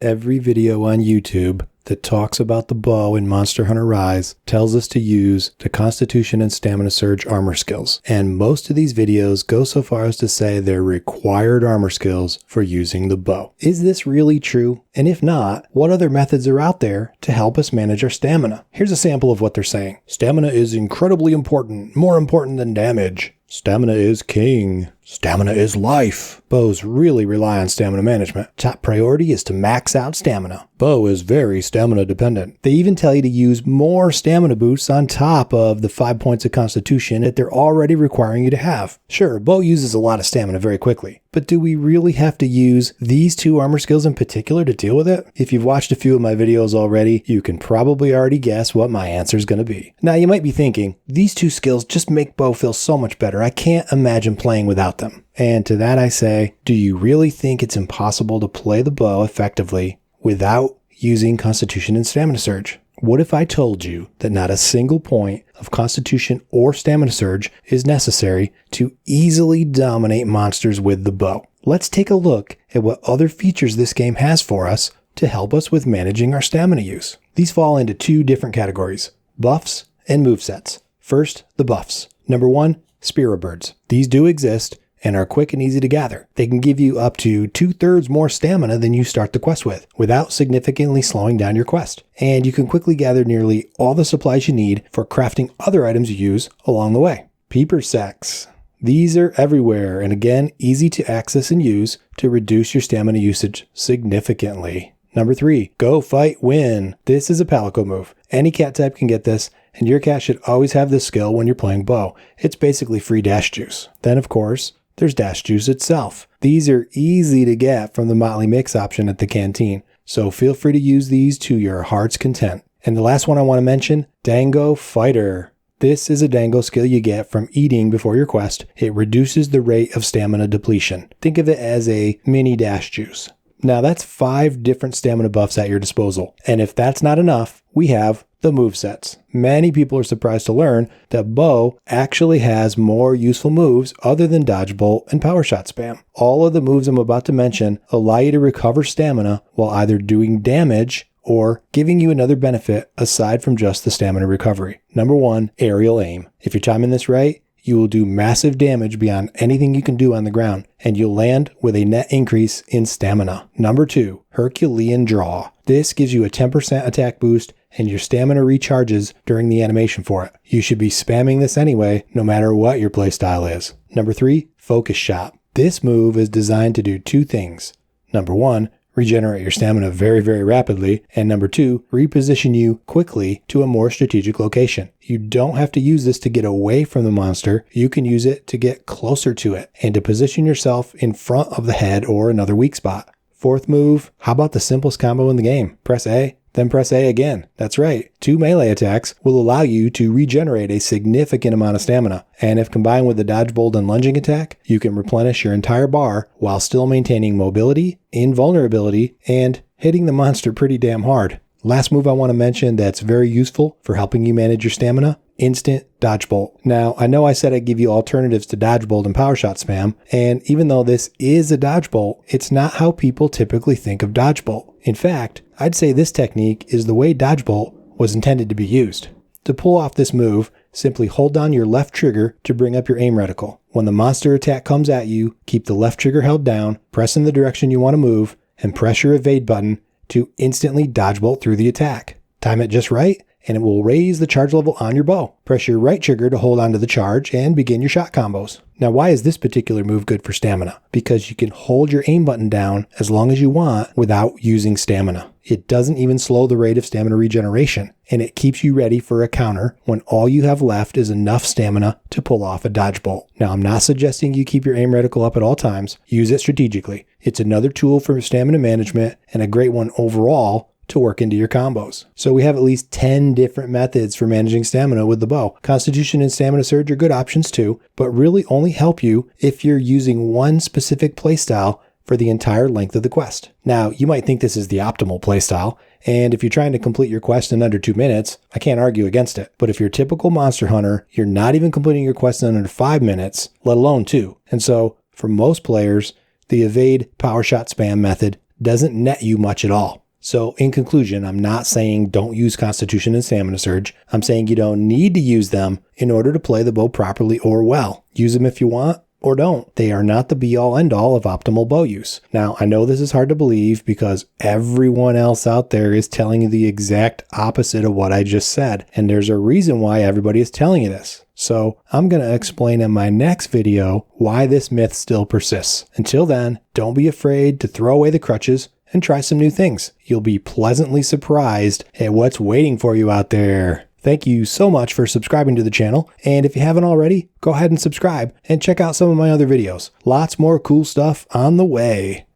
Every video on YouTube that talks about the bow in Monster Hunter Rise tells us to use the Constitution and Stamina Surge armor skills, and most of these videos go so far as to say they're required armor skills for using the bow. Is this really true? And if not, what other methods are out there to help us manage our stamina? Here's a sample of what they're saying. Stamina is incredibly important, more important than damage. Stamina is king. Stamina is life. Bows really rely on stamina management. Top priority is to max out stamina. Bow is very stamina dependent. They even tell you to use more stamina boosts on top of the 5 points of constitution that they're already requiring you to have. Sure, bow uses a lot of stamina very quickly, but do we really have to use these two armor skills in particular to deal with it? If you've watched a few of my videos already, you can probably already guess what my answer is going to be. Now you might be thinking, these two skills just make bow feel so much better. I can't imagine playing without them. And to that I say, do you really think it's impossible to play the bow effectively without using Constitution and Stamina Surge? What if I told you that not a single point of Constitution or Stamina Surge is necessary to easily dominate monsters with the bow? Let's take a look at what other features this game has for us to help us with managing our stamina use. These fall into two different categories, buffs and movesets. First, the buffs. Number 1, Spear Birds. These do exist and are quick and easy to gather. They can give you up to 2/3 more stamina than you start the quest with, without significantly slowing down your quest. And you can quickly gather nearly all the supplies you need for crafting other items you use along the way. Peeper Sacks. These are everywhere, and again, easy to access and use to reduce your stamina usage significantly. Number 3, Go Fight Win. This is a Palico move. Any cat type can get this, and your cat should always have this skill when you're playing bow. It's basically free dash juice. Then, of course, there's dash juice itself. These are easy to get from the Motley Mix option at the canteen, so feel free to use these to your heart's content. And the last one I want to mention, Dango Fighter. This is a dango skill you get from eating before your quest. It reduces the rate of stamina depletion. Think of it as a mini dash juice. Now that's 5 different stamina buffs at your disposal. And if that's not enough, we have the movesets. Many people are surprised to learn that bow actually has more useful moves other than dodgebolt and power shot spam. All of the moves I'm about to mention allow you to recover stamina while either doing damage or giving you another benefit aside from just the stamina recovery. Number 1, aerial aim. If you're timing this right, you will do massive damage beyond anything you can do on the ground, and you'll land with a net increase in stamina. Number 2, Herculean Draw. This gives you a 10% attack boost, and your stamina recharges during the animation for it. You should be spamming this anyway, no matter what your playstyle is. Number 3, Focus Shot. This move is designed to do 2 things. Number 1, regenerate your stamina very, very rapidly, and number 2, reposition you quickly to a more strategic location. You don't have to use this to get away from the monster. You can use it to get closer to it and to position yourself in front of the head or another weak spot. 4th move, how about the simplest combo in the game? Press A, then press A again. That's right. 2 melee attacks will allow you to regenerate a significant amount of stamina. And if combined with the dodgebolt and lunging attack, you can replenish your entire bar while still maintaining mobility, invulnerability, and hitting the monster pretty damn hard. Last move I want to mention that's very useful for helping you manage your stamina, instant dodgebolt. Now, I know I said I'd give you alternatives to dodgebolt and power shot spam, and even though this is a dodgebolt, it's not how people typically think of dodgebolt. In fact, I'd say this technique is the way dodgebolt was intended to be used. To pull off this move, simply hold down your left trigger to bring up your aim reticle. When the monster attack comes at you, keep the left trigger held down, press in the direction you want to move, and press your evade button to instantly dodgebolt through the attack. Time it just right, and it will raise the charge level on your bow. Press your right trigger to hold onto the charge and begin your shot combos. Now, why is this particular move good for stamina? Because you can hold your aim button down as long as you want without using stamina. It doesn't even slow the rate of stamina regeneration, and it keeps you ready for a counter when all you have left is enough stamina to pull off a dodgebolt. Now, I'm not suggesting you keep your aim reticle up at all times. Use it strategically. It's another tool for stamina management and a great one overall to work into your combos. So we have at least 10 different methods for managing stamina with the bow. Constitution and Stamina Surge are good options too, but really only help you if you're using one specific playstyle for the entire length of the quest. Now, you might think this is the optimal playstyle, and if you're trying to complete your quest in under 2 minutes, I can't argue against it. But if you're a typical monster hunter, you're not even completing your quest in under 5 minutes, let alone 2. And so, for most players, the evade power shot spam method doesn't net you much at all. So in conclusion, I'm not saying don't use Constitution and Stamina Surge. I'm saying you don't need to use them in order to play the bow properly or well. Use them if you want, or don't. They are not the be-all end-all of optimal bow use. Now, I know this is hard to believe because everyone else out there is telling you the exact opposite of what I just said, and there's a reason why everybody is telling you this. So I'm going to explain in my next video why this myth still persists. Until then, don't be afraid to throw away the crutches and try some new things. You'll be pleasantly surprised at what's waiting for you out there. Thank you so much for subscribing to the channel, and if you haven't already, go ahead and subscribe and check out some of my other videos. Lots more cool stuff on the way.